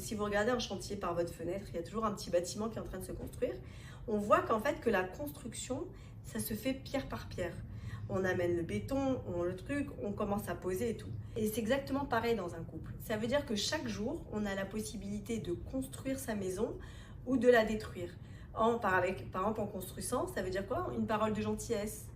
si vous regardez un chantier par votre fenêtre, il y a toujours un petit bâtiment qui est en train de se construire. On voit qu'en fait que la construction, ça se fait pierre par pierre. On amène le béton, on commence à poser et tout. Et c'est exactement pareil dans un couple. Ça veut dire que chaque jour, on a la possibilité de construire sa maison ou de la détruire. Par exemple, en construisant, ça veut dire quoi? Une parole de gentillesse.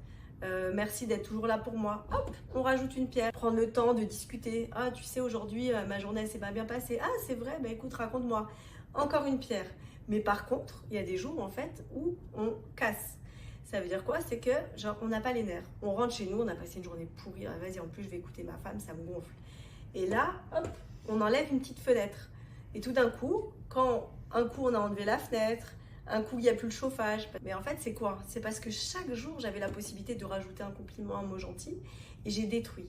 Merci d'être toujours là pour moi. Hop, on rajoute une pierre. Prendre le temps de discuter. Ah, tu sais, aujourd'hui, ma journée, elle s'est pas bien passée. Ah, c'est vrai, bah écoute, raconte-moi. Encore une pierre. Mais par contre, il y a des jours, en fait, où on casse. Ça veut dire quoi? C'est que, genre, on n'a pas les nerfs. On rentre chez nous, on a passé une journée pourrie. Ah, vas-y, en plus, je vais écouter ma femme, ça me gonfle. Et là, hop, on enlève une petite fenêtre. Et tout d'un coup, quand un coup, on a enlevé la fenêtre, un coup, il n'y a plus le chauffage. Mais en fait, c'est quoi? C'est parce que chaque jour, j'avais la possibilité de rajouter un compliment, un mot gentil, et j'ai détruit.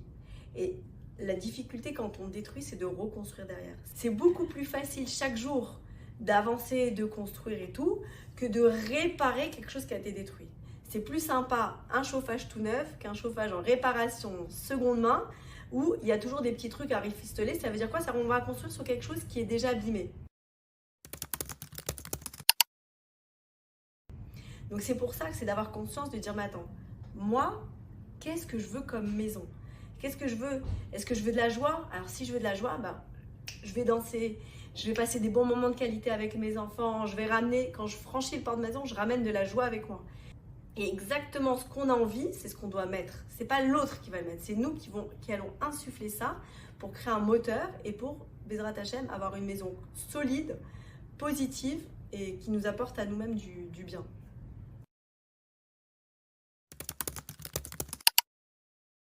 Et la difficulté quand on détruit, c'est de reconstruire derrière. C'est beaucoup plus facile chaque jour d'avancer, de construire et tout, que de réparer quelque chose qui a été détruit. C'est plus sympa un chauffage tout neuf qu'un chauffage en réparation seconde main, où il y a toujours des petits trucs à refistoler. Ça veut dire quoi? Ça, on va construire sur quelque chose qui est déjà abîmé. Donc c'est pour ça que c'est d'avoir conscience de dire, mais attends, moi, qu'est-ce que je veux comme maison? Qu'est-ce que je veux? Est-ce que je veux de la joie? Alors si je veux de la joie, je vais danser, je vais passer des bons moments de qualité avec mes enfants, je vais ramener, quand je franchis le port de maison, je ramène de la joie avec moi. Et exactement ce qu'on a envie, c'est ce qu'on doit mettre. C'est pas l'autre qui va le mettre, c'est nous qui allons insuffler ça pour créer un moteur et pour, Bezrat Hachem, avoir une maison solide, positive et qui nous apporte à nous-mêmes du bien.